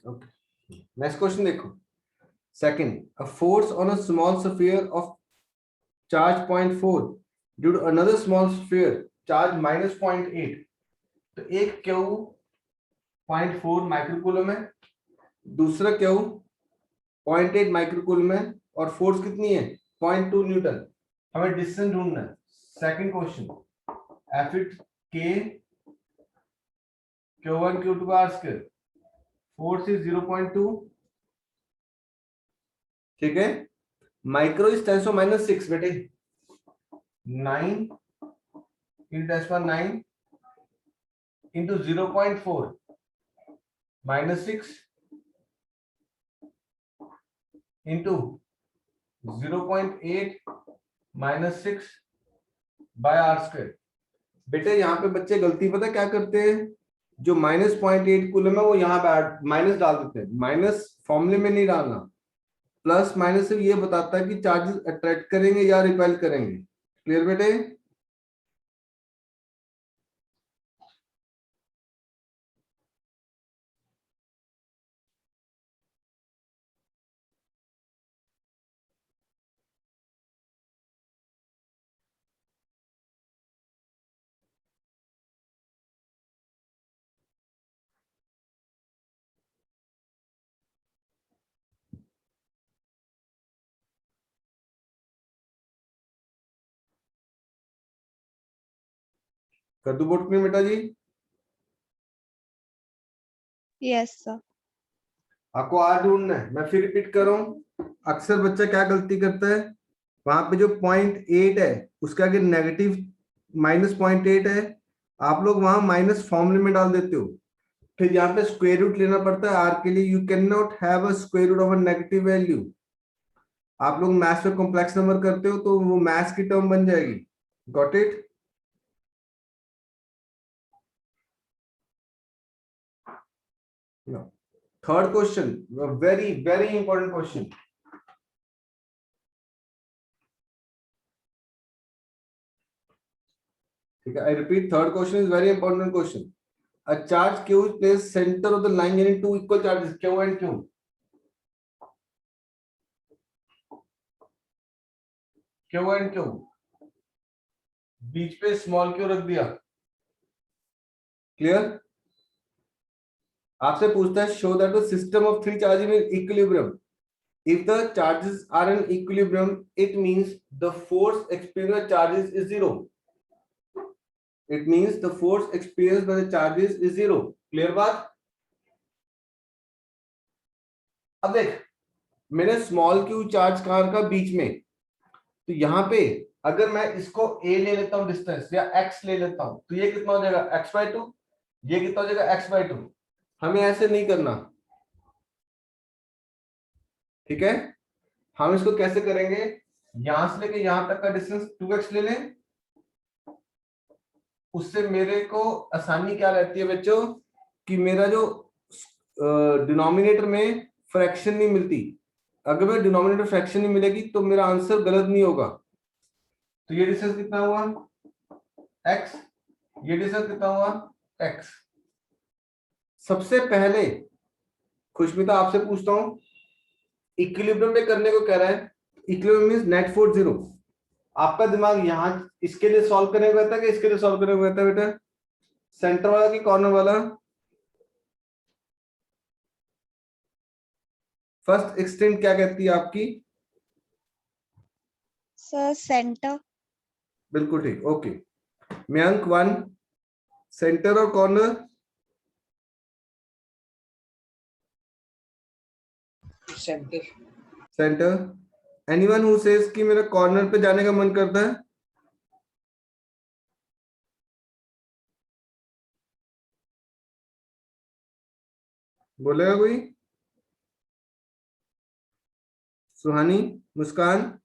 Okay, next question देखो। Second, a force on a small sphere of charge 0.4 due to another small sphere charge -0.8। तो एक Q 0.4 microcoulomb है, दूसरा Q 0.8 microcoulomb है, और force कितनी है 0.2 न्यूटन। हमें डिस्टेंस ढूंढना है। सेकंड क्वेश्चन, एफ इट के Q1 Q2 are square, force is 0.2, ठीक है। माइक्रो इज 10⁻⁶ बेटे, 9 × 10⁻⁹ into 0.4 -6 into 0.8 -6 by R square. बेटे यहाँ पे बच्चे गलती पता क्या करते हैं, जो -0.8 कूलम है वो यहाँ पे माइनस डाल देते हैं। माइनस फॉर्मूले में नहीं डालना, प्लस माइनस सिर्फ ये बताता है कि चार्जेस अट्रैक्ट करेंगे या रिपेल करेंगे। क्लियर बेटे? कद्दू बोट में बेटा जी, यस सर। आपको आर ढूंढना है। मैं फिर रिपीट कर रहा हूँ, अक्सर बच्चा क्या गलती करता है, वहां पे जो 0.8 है उसके आगे नेगेटिव -0.8 है, आप लोग वहां माइनस फॉर्मूले में डाल देते हो। फिर यहाँ पे स्क्वायर रूट लेना पड़ता है आर के लिए। You can not have a square root of a negative value. आप लोग मैथ्स में कॉम्प्लेक्स नंबर करते हो तो वो मैथ्स की टर्म बन जाएगी। Got it? Third question, very very important question. ठीक है, I repeat, third question is very important question. A charge Q is placed center of the line getting two equal charges Q and Q. Q and Q. बीच पे small Q रख दिया। Clear? आपसे पूछता है show that the system of three charges in equilibrium. If the charges are in equilibrium, it means the force experienced by charges is zero. It means the force experienced by the charges is zero. Clear बात? अब देख, मैंने small Q charge कहाँ रखा बीच में, तो यहाँ पे अगर मैं इसको a ले लेता हूं डिस्टेंस, या x ले लेता हूं, तो ये कितना हो जाएगा x/2, ये कितना हो जाएगा x/2। हमें ऐसे नहीं करना, ठीक है। हम इसको कैसे करेंगे, यहां से लेके यहां तक का डिस्टेंस 2x ले लें। उससे मेरे को आसानी क्या रहती है बच्चों, कि मेरा जो डिनोमिनेटर में फ्रैक्शन नहीं मिलती। अगर मैं डिनोमिनेटर फ्रैक्शन नहीं मिलेगी तो मेरा आंसर गलत नहीं होगा। तो ये डिस्टेंस कितना हुआ x, ये डिस्टेंस कितना हुआ x। सबसे पहले खुशमिता आपसे पूछता हूं, इक्विलिब्रियम पे करने को कह रहा है। Equilibrium means net force zero. आपका दिमाग यहां इसके लिए सॉल्व करने को कहता है कि इसके लिए सॉल्व करने को कहता है बेटा, सेंटर वाला कि कॉर्नर वाला? फर्स्ट एक्सटेंट क्या कहती है आपकी? Sir centre. बिल्कुल ठीक, ओके। मयंक वन, सेंटर और corner? Centre. Centre. Anyone who says कि मेरा कॉर्नर पे जाने का मन करता है? बोलेगा कोई? सुहानी, मुस्कान?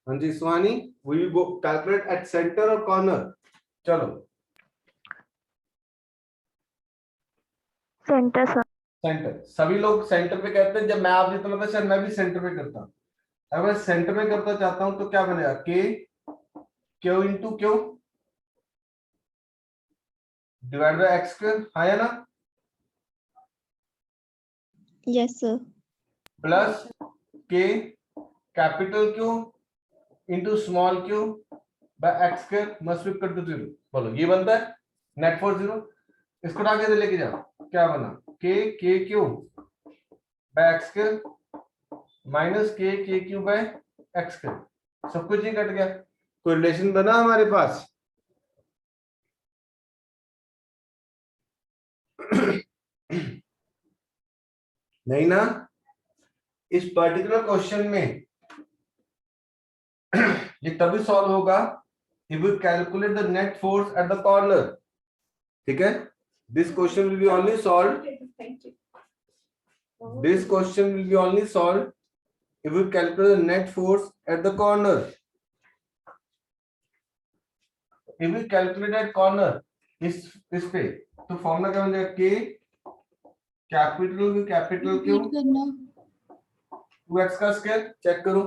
हाँ जी Suhani, we will go calculate at centre और कॉर्नर। चलो सेंटर सर। सेंटर। सभी लोग सेंटर पे कहते हैं, जब मैं आप जितना था शायद मैं भी सेंटर पे करता। अगर सेंटर में करना चाहता हूं तो क्या बनेगा, K Q into Q divide by X square, हाँ या ना, Yes, sir. प्लस के capital Q into small Q by X square must be equal to 0। बोलो ये बनता है नेट फोर्स 0। इसको उठा के लेके जाओ, क्या बना, K Q by X square minus K Q by X square, सब कुछ ही कट गया। कोई रिलेशन बना हमारे पास? नहीं ना। इस पर्टिकुलर क्वेश्चन में ये तभी सॉल्व होगा if we calculate the net force at the corner। ठीक है, this question will be only solved, this question will be only solved if we calculate the net force at the corner। if we calculate at corner इस पे तो formula क्या बन जाएगा, के capital Q 2x का स्क्वायर, चेक करो,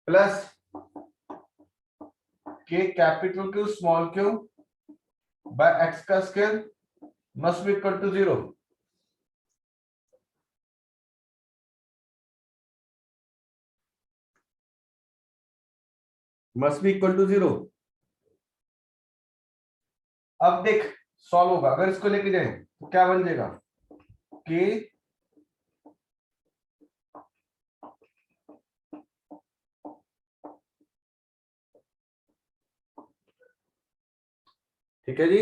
plus के capital Q small Q by X का square must be equal to 0। Must be equal to 0। अब देख सॉल्व होगा, अगर इसको लेके जाए तो क्या बन जाएगा, के ठीक है जी।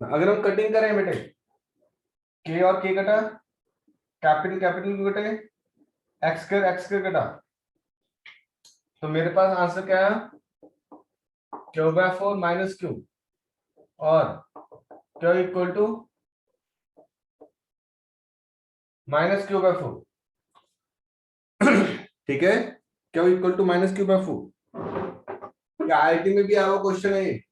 अगर हम कटिंग करें बेटे, के और के कटा, कैपिटल क्यू कटे, एक्स स्क्वायर कटा, तो मेरे पास आंसर क्या है, क्यू बाय 4 माइनस क्यू और Q equal to minus Q by 4। ठीक है, Q equal to minus Q by 4। क्या आईटी में भी आया हुआ क्वेश्चन है ये?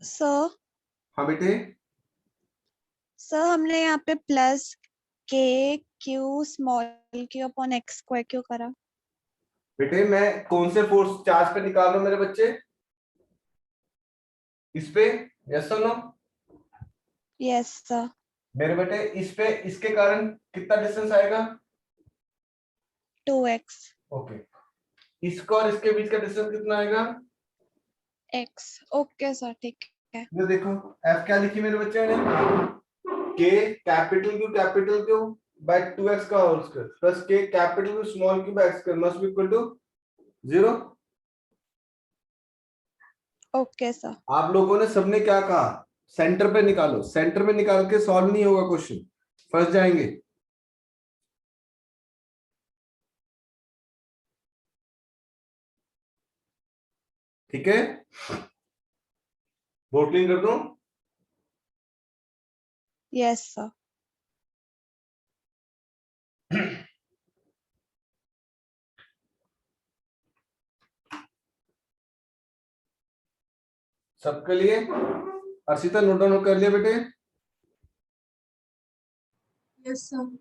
सर हाँ बेटे, सर हमने यहाँ पे प्लस के Q small Q upon x square क्यों करा? बेटे मैं कौन से फोर्स चार्ज पे निकाल रहा हूं मेरे बच्चे, इस पे, यस और नो? Yes sir. मेरे बेटे इस पे, इसके कारण कितना डिस्टेंस आएगा, 2x ओके। इसको और इसके बीच का डिस्टेंस कितना आएगा, x। ओके सर ठीक है। ये देखो एफ क्या लिखी मेरे बच्चे ने, के कैपिटल क्यू बाय 2x का होल स्क्वायर प्लस के capital Q small Q by x square must be equal to 0। Okay sir. आप लोगों ने सबने क्या कहा, सेंटर पे निकालो, सेंटर पे निकाल के सॉल्व नहीं होगा क्वेश्चन, फंस जाएंगे। ठीक है, बोर्ड क्लीन कर दूं? Yes sir. सबके लिए अर्षिता नोट डाउन कर लिया बेटे? Yes sir.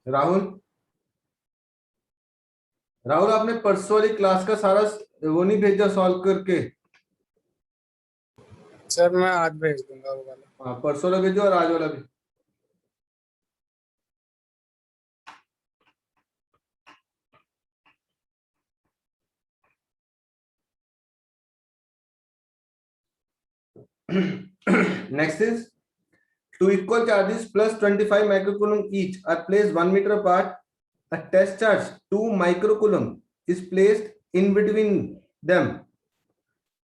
राहुल आपने परसों वाली क्लास का सारा वो नहीं भेजा सॉल्व करके? सर मैं आज भेज दूंगा वो वाला। हाँ परसों वाला भेजो और आज वाला भी। Next is two equal charges plus 25 microcoulomb each are placed 1 meter apart. A test charge 2 microcoulomb is placed in between them.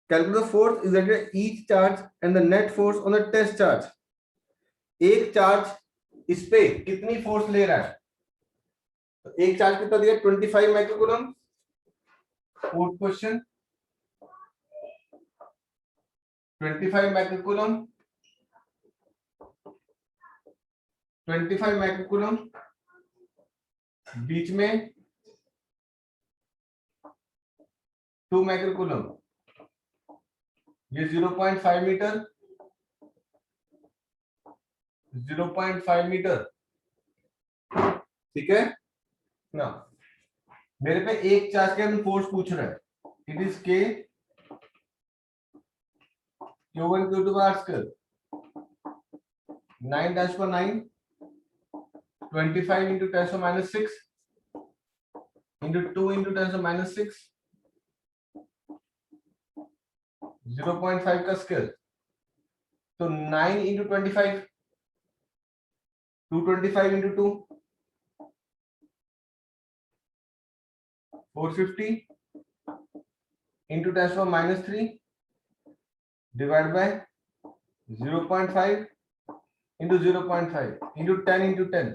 Calculate the force exerted at each charge and the net force on the test charge. एक charge इस पे कितनी force ले रहा है, तो एक charge कितना दिया, 25 microcoulomb. Fourth question 25 microcoulomb, 25 microcoulomb बीच में 2 माइक्रोकूलम, ये 0.5 मीटर, 0.5 मीटर, ठीक है ना। मेरे पे एक चार्ज के अंदर फोर्स पूछ रहा है, इट इज के Q1 Q2 का स्क्वायर 9 10 पर 9 25 into 10 to minus 6 into 2 into 10 to minus 6 0.5 का स्क्वायर, तो 9 into 25 225 into 2 450 into 10 to minus 3 divided by 0.5 into 0.5 into 10 into 10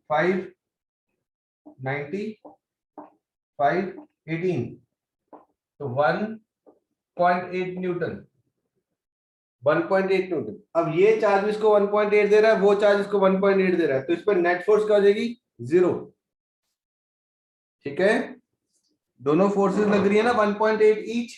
5 90 5 18, तो 1.8 न्यूटन, 1.8 न्यूटन। अब ये चार्ज इसको 1.8 दे रहा है, वो चार्ज इसको 1.8 दे रहा है, तो इस पर नेट फोर्स क्या हो जाएगी 0, ठीक है। दोनों फोर्सेस लग रही है ना 1.8 ईच।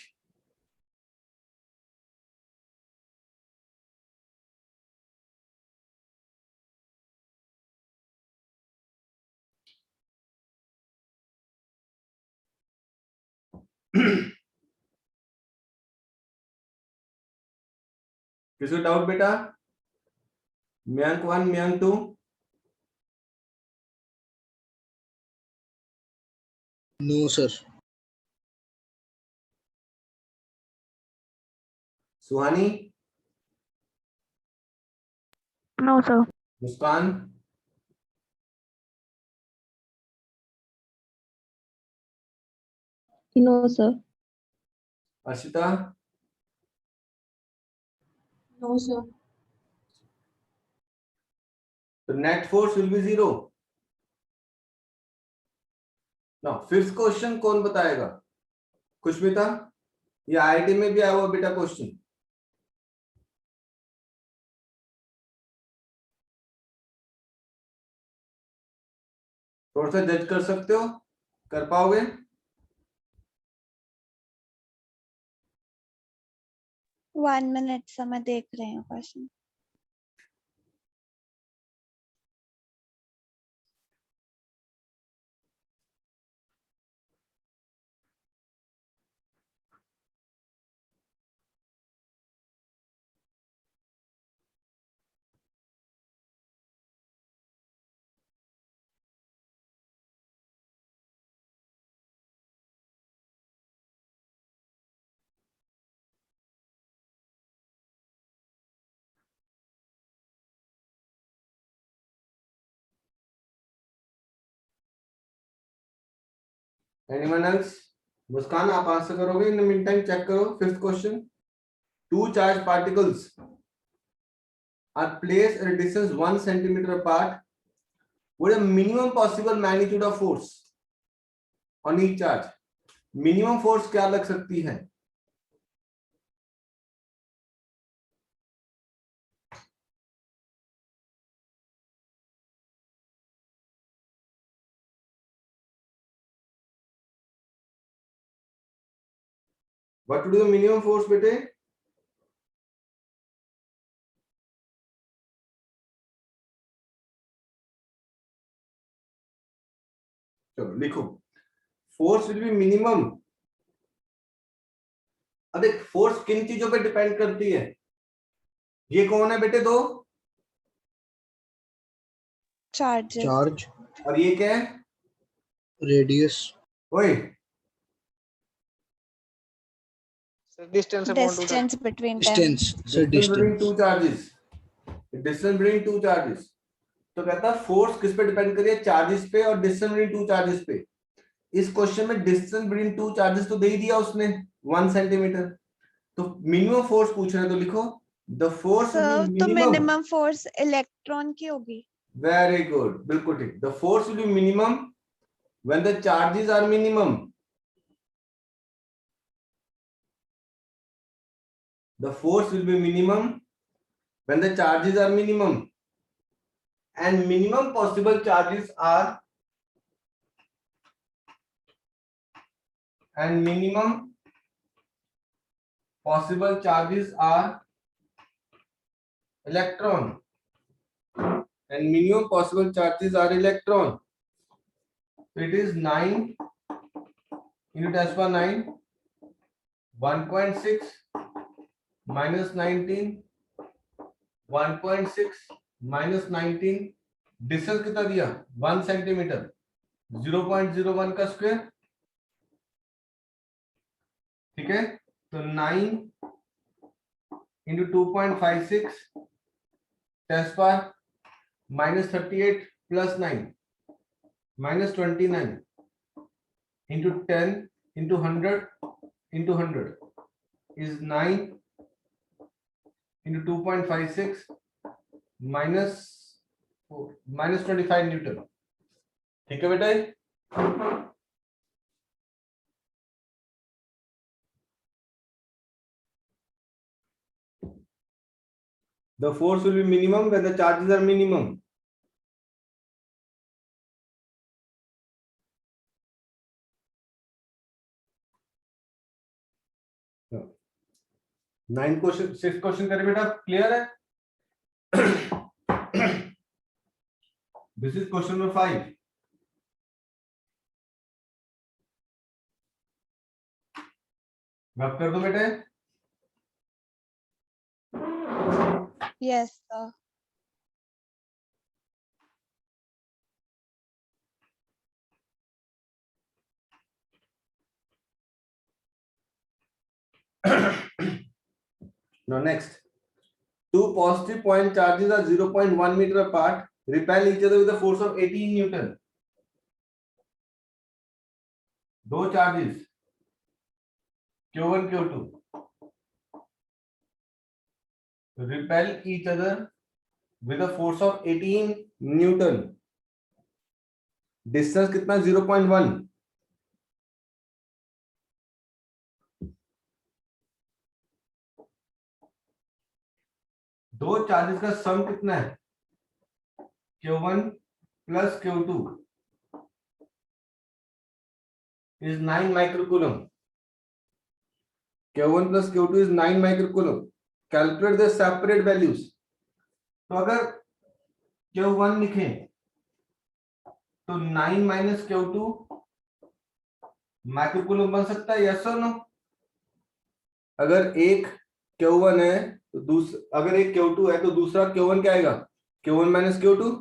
किसी को डाउट बेटा? Mayank 1 Mayank 2? No sir. Suhani? No sir. Muskan? No sir. Arshita? No sir. तो net force will be 0। Now fifth question कौन बताएगा? खुशमिता? ये आईआईटी में भी आया हुआ बेटा क्वेश्चन। थोड़ा सा जज कर सकते हो, कर पाओगे? वन मिनट से मैं देख रही हूँ क्वेश्चन। Anyone else? मुस्कान आप आंसर करोगे? In the mean time check करो fifth question. Two charge particles are placed at distance 1 centimeter apart with a minimum possible magnitude of force on each charge। Minimum force क्या लग सकती है? What would be the minimum force बेटे? चलो लिखो, force will be minimum. अब देख force किन चीजों पे डिपेंड करती है? ये कौन है बेटे? दो चार्जेस। चार्ज, और ये क्या है? रेडियस, ओए distance upon two distance between them. Distance sir, distance between two distance. Charges, distance between two charges. तो कहता है फोर्स किस पे डिपेंड करिए? चार्जेस पे और डिस्टेंस बिटवीन टू चार्जेस पे। इस क्वेश्चन में डिस्टेंस बिटवीन टू चार्जेस तो दे ही दिया उसने 1 सेंटीमीटर, तो मिनिमम फोर्स पूछ रहे हैं, तो लिखो the force will sir be तो मिनिमम। मिनिमम फोर्स इलेक्ट्रॉन की होगी। वेरी गुड, बिल्कुल ठीक। The force will be minimum when the charges are minimum. The force will be minimum when the charges are minimum, and minimum possible charges are, and minimum possible charges are electron and minimum possible charges are electron. So it is 9 into 10 power 9, 1.6 minus 19, 1.6 minus 19, distance कितना दिया 1 centimetre, 0.01 का square, ठीक है। तो 9 into 2.56 10 power minus 38 plus 9 minus 29 into 10 into 100 into 100 is 9 into 2.56 minus 25 Newton, ठीक है बेटा। The force will be minimum when the charges are minimum. Nine question 6 question करें बेटा, क्लियर है। This is question number 5। रब कर दो बेटे। Yes, sir. Now next, two positive point charges are 0.1 meter apart, repel each other with a force of 18 Newton. दो charges Q1 Q2 repel each other with a force of 18 Newton. Distance कितना 0.1। दो charges का सम कितना है Q1 plus Q2 is 9 microcoulomb. Q1 plus Q2 is 9 microcoulomb. Calculate the separate values. तो अगर Q1 लिखें तो 9 minus Q2 माइक्रोकूलम बन सकता है, यस और नो। अगर एक Q1 है तो दूसरा, अगर एक Q2 है तो दूसरा Q1 क्या आएगा Q1 minus Q2।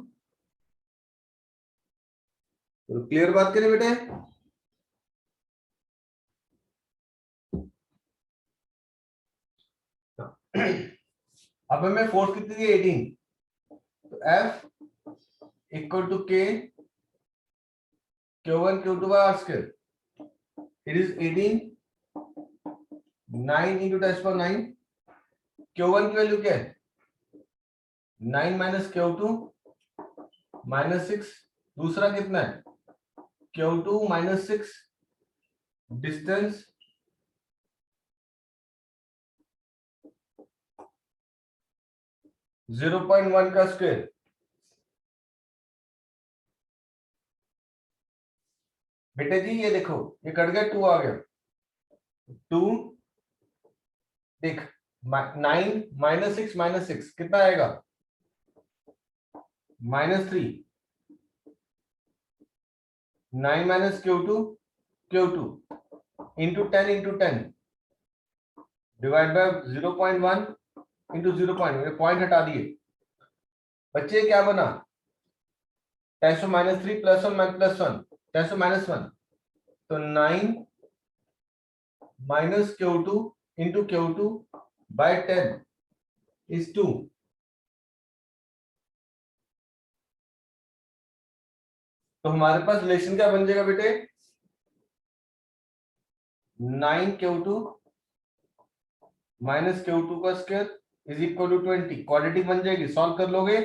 तो क्लियर बात करें बेटे। अब हमें फोर्स कितनी दी 18, तो F equal to K Q1 Q2 by R square. It is 18, 9 into 10 power 9। Q1 की वैल्यू क्या है 9 minus Q2 minus 6, दूसरा कितना है Q2 minus 6, डिस्टेंस 0.1 का स्क्वायर। बेटे जी ये देखो, ये कट गया 2 आ गया, 2 देख 9 minus 6 minus 6 कितना आएगा -3, 9 minus Q2 into 10 divide by 0.1 into 0.1, point हटा दिए बच्चे, क्या बना 10 to -3 plus 1 plus 1 10 to -1, तो 9 minus Q2 into Q2 by 10 is 2। तो हमारे पास रिलेशन क्या बन जाएगा बेटे 9 Q2 minus Q2 का square is equal to 20। Quadratic बन जाएगी, सॉल्व कर लोगे।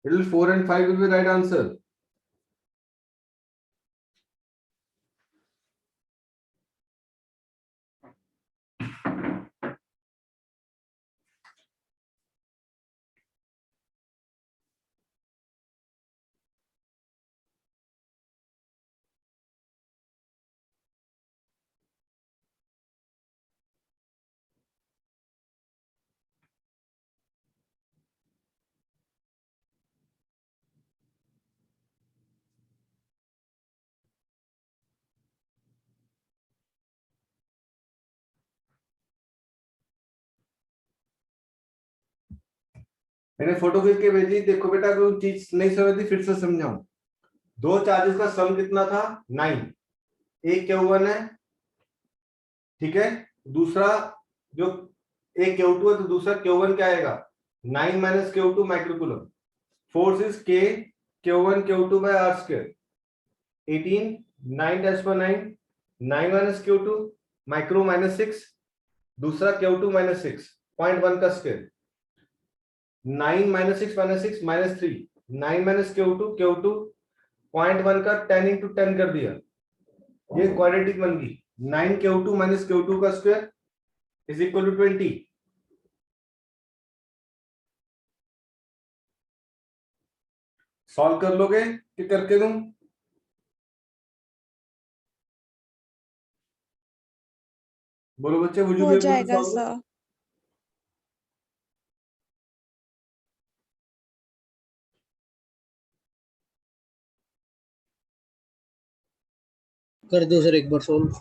It will 4 and 5 will be right answer. मैंने फोटो खींच के भेजी, देखो बेटा कोई चीज नहीं समझती फिर से समझाऊं। दो चार्जेस का सम कितना था 9, एक Q1 है, ठीक है, दूसरा जो एक Q2 है तो दूसरा Q1 क्या आएगा 9 minus Q2 microcoulomb. Force is K Q1 Q2 by R square 18 9 dash पर 9 9 माइनस Q2 माइक्रो माइनस 6, दूसरा Q2 माइनस 6 0.1 का square 9 minus 6 minus 3 9 minus Q2 0.1 का 10 into 10 कर दिया, ये क्वाड्रेटिक बन गई 9 Q2 माइनस Q2 का square is equal to 20। Solve कर लोगे कि करके दूं? बोलो बच्चे, वुड यू हो बी एबल टू जाएगा सॉल्व? सर। कर दो सर एक बार सोल्व।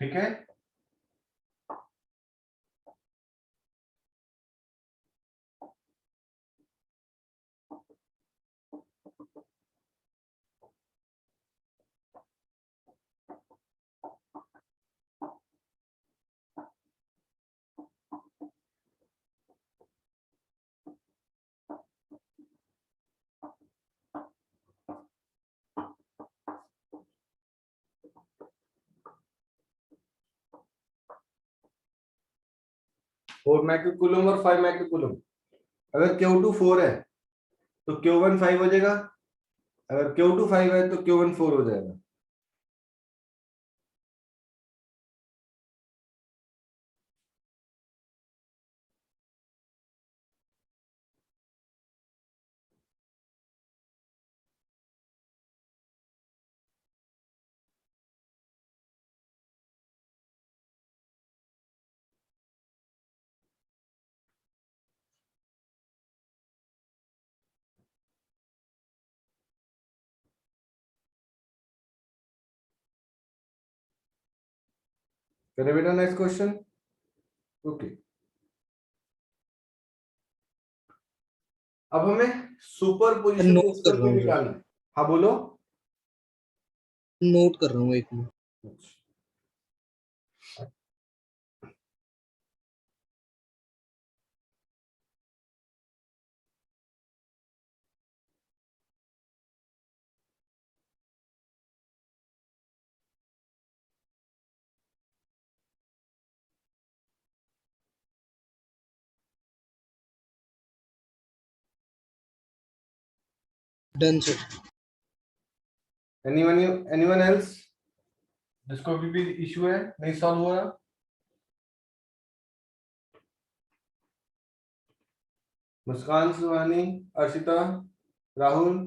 ठीक है, फोर माइक्रोकूलम और 5 माइक्रोकूलम। अगर Q2 4 है तो Q1 5 हो जाएगा, अगर Q2 5 है तो Q1 4 हो जाएगा। करें बेटा नेक्स्ट क्वेश्चन। ओके, अब हमें सुपर पोजिशन नोट कर प्रिंसिपल रहा भी हूँ सर, निकालना है। हाँ बोलो। नोट कर रहा हूँ एक minute. Done sir. Anyone else जिसको भी इशू है नहीं सॉल्व हो रहा? Muskan, Suhani, Arshita, Rahul,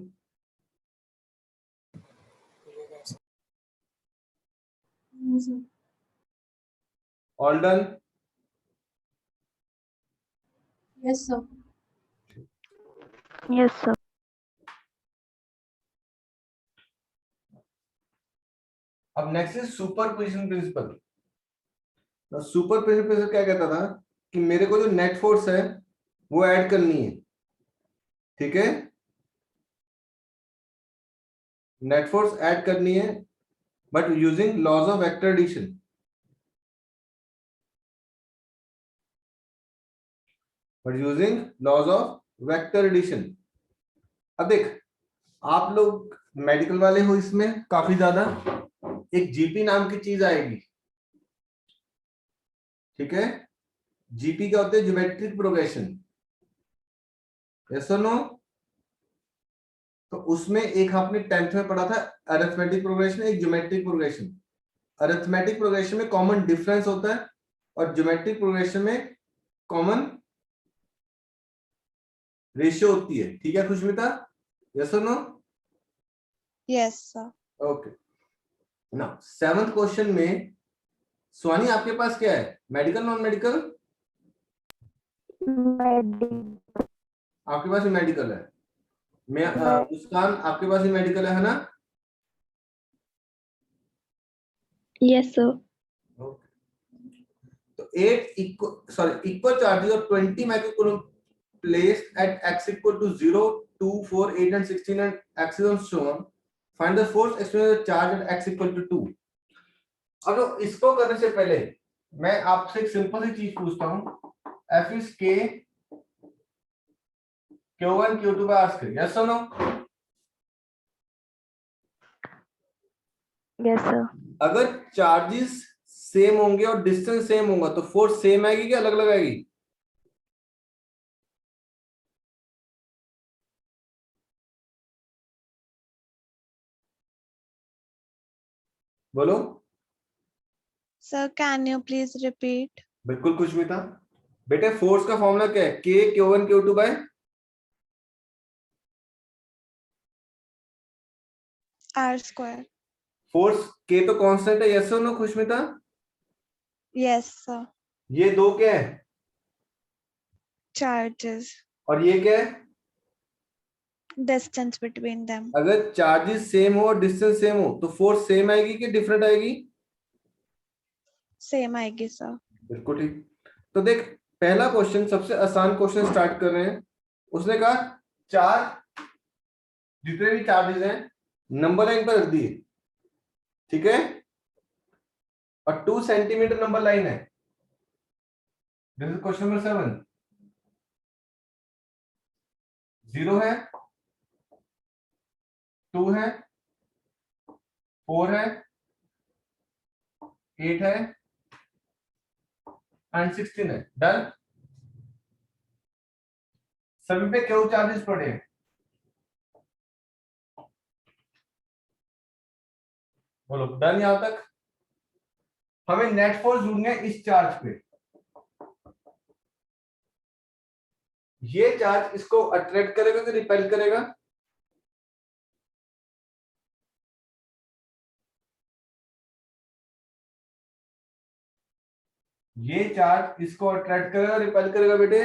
all done? Yes, sir. Yes sir. अब next is superposition principle. Superposition principle क्या कहता था कि मेरे को जो नेट फोर्स है वो ऐड करनी है, ठीक है, नेट फोर्स ऐड करनी है but using laws of vector addition. But using laws of vector addition. अब देख, आप लोग मेडिकल वाले हो, इसमें काफी ज्यादा एक जीपी नाम की चीज आएगी, ठीक है। जीपी क्या होते हैं? ज्योमेट्रिक प्रोग्रेशन, यस और नो? तो उसमें एक आपने 10th में पढ़ा था अरिथमेटिक प्रोग्रेशन, एक ज्योमेट्रिक प्रोग्रेशन। अरिथमेटिक प्रोग्रेशन में कॉमन डिफरेंस होता है और ज्योमेट्रिक प्रोग्रेशन में कॉमन रेशियो होती है, ठीक है खुशमिता, यस और no? Yes sir. Okay, now seventh question में स्वानी आपके पास क्या है, मेडिकल नॉन मेडिकल? आपके पास भी मेडिकल है। मैं मुस्कान आपके पास भी मेडिकल है ना? Yes sir. ओके, तो 8 equal charges of 20 microcoulomb placed at x equal to 0, 2, 4, 8 and 16 and x is on shown. Find the force experienced at charge at x equal to 2. अब जो इसको करने से पहले मैं आपसे एक सिंपल सी चीज पूछता हूँ, F is K Q1 Q2 by R square, yes or no? Yes sir. अगर चार्जेस सेम होंगे और डिस्टेंस सेम होगा तो फोर्स सेम आएगी कि अलग अलग आएगी? बोलो। Sir can you please repeat? बिल्कुल खुशमिता। बेटे फोर्स का फॉर्मूला क्या है? K Q1 Q2 by R square. Force K तो कांस्टेंट है, यस और नो खुशमिता? Yes sir. ये दो क्या है चार्जेस, और ये क्या है? Distance between them. अगर चार्जेस सेम हो और डिस्टेंस सेम हो तो फोर्स सेम आएगी कि डिफरेंट आएगी? सेम आएगी सर। बिल्कुल ठीक। तो देख, पहला क्वेश्चन सबसे आसान क्वेश्चन स्टार्ट कर रहे हैं। उसने कहा चार जितने भी चार्जेस हैं नंबर लाइन पर रख दिए, ठीक है, और 2 सेंटीमीटर नंबर लाइन है। This is question number 7। 0 है, 2 है, 4 है, 8 है एंड 16 है। डन। सभी पे क्यू चार्जेस पड़े हैं। बोलो डन यहां तक? हमें नेट फोर्स ढूंढना है इस चार्ज पे। ये चार्ज इसको अट्रैक्ट करेगा कि रिपेल करेगा? ये चार्ज इसको अट्रैक्ट करेगा, रिपेल करेगा बेटे?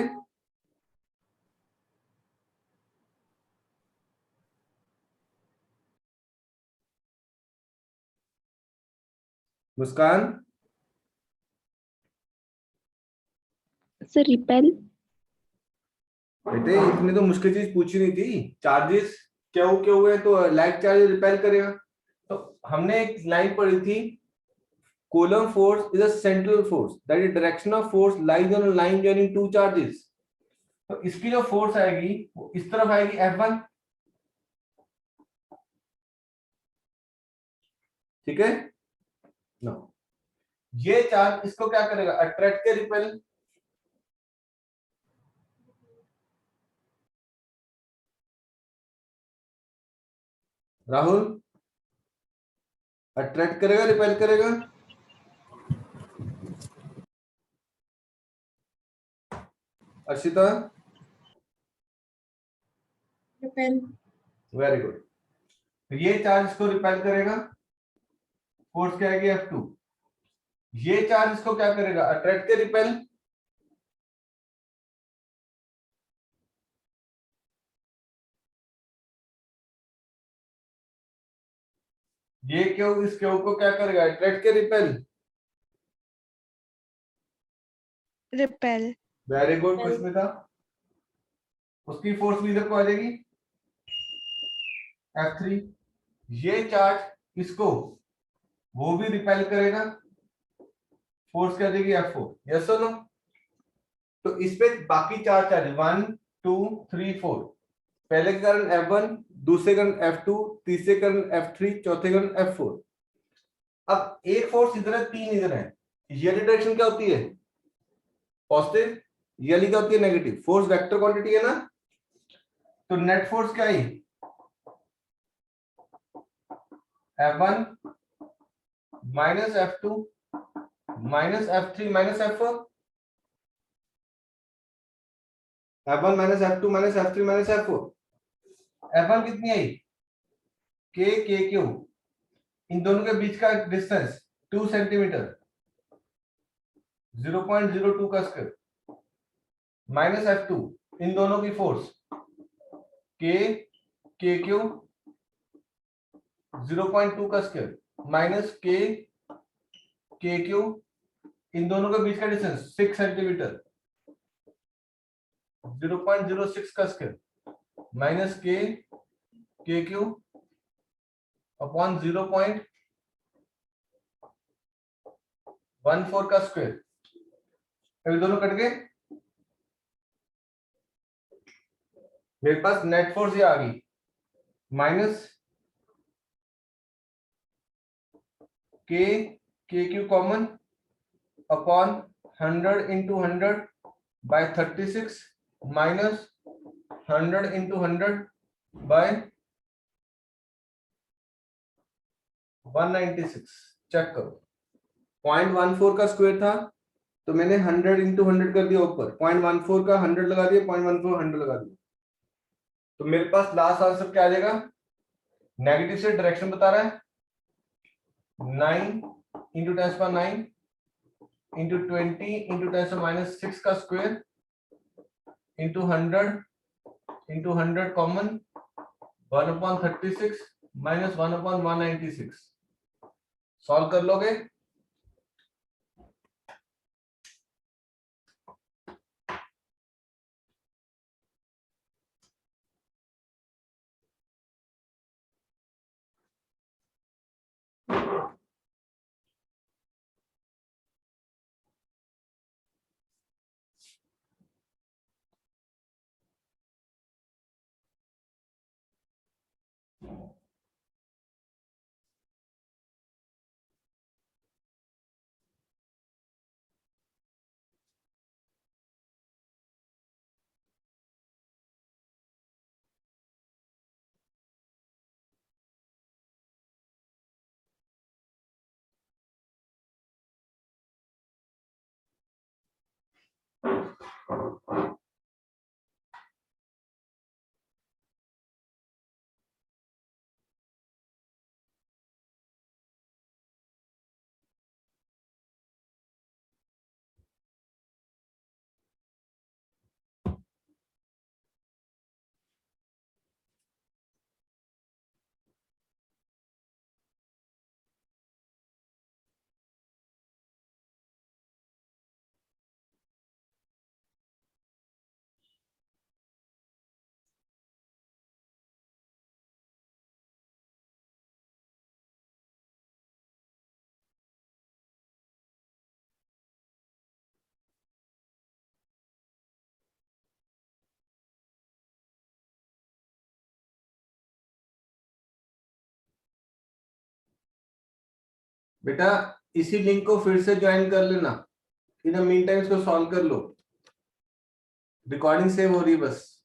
मुस्कान? Sir repel. बेटे इतनी तो मुश्किल चीज पूछी नहीं थी। चार्जेस क्या हो है तो लाइक चार्ज रिपेल करेगा। तो हमने एक लाइन पढ़ी थी, Coulomb force is a central force that is direction of force lies on a line joining two charges. तो इसकी जो फोर्स आएगी वो इस तरफ आएगी F1, ठीक है ना? ये चार्ज इसको क्या करेगा? अट्रैक्ट के रिपेल। राहुल अट्रैक्ट करेगा रिपेल करेगा? अर्शिता? Repel. Very good. तो ये चार्ज इसको रिपेल करेगा, फोर्स क्या आएगी F2। ये चार्ज इसको क्या करेगा? अट्रैक्ट के रिपेल। ये क्यों इस क्यों को क्या करेगा? अट्रैक्ट के repel. Repel. Very good Repel. खुशमिता। उसकी फोर्स भी इधर को आ जाएगी F3। ये चार्ज इसको वो भी रिपेल करेगा, फोर्स क्या देगी F4, यस और नो? तो इस पे बाकी चार चार्ज 1 2 3 4, पहले के कारण F1, दूसरे कारण F2, तीसरे कारण F3, चौथे कारण F4। अब एक फोर्स इधर है, तीन इधर है। ये डायरेक्शन क्या होती है? पॉजिटिव। ये क्या होती है? नेगेटिव। फोर्स वेक्टर क्वांटिटी है ना? तो नेट फोर्स क्या है? F1 minus F2 minus F3 minus F4। F1 minus F2 minus F3 minus F4। F1 कितनी आई? K K Q। इन दोनों के बीच का डिस्टेंस 2 सेंटीमीटर, 0.02 का स्क्वायर माइनस F2, इन दोनों की फोर्स के क्यू 0.2 का स्क्वायर माइनस के क्यू, इन दोनों के बीच का डिस्टेंस 6 सेंटीमीटर, 0.06 का square minus K Q upon 0.14 का स्क्वायर। अभी दोनों कट गए, मेरे पास नेट फोर्स ये आ गई minus K Q common upon 100 into 100 by 36 minus 100 into 100 by 196। Check करो, 0.14 का स्क्वायर था तो मैंने 100 इंटू 100 कर दिया ऊपर, 0.14 का 100 लगा दिया, 0.14 100 लगा दिया, तो मेरे पास लास्ट आंसर क्या आ जाएगा? नेगेटिव से डायरेक्शन बता रहा है 9 इंटू 10⁻9 इंटू 20 इंटू 10⁻6 का square into 100 common 1/36 minus 1/196। Solve कर लोगे? बेटा इसी लिंक को फिर से ज्वाइन कर लेना, इन मीन टाइम इसको सॉल्व कर लो, रिकॉर्डिंग सेव हो रही है बस।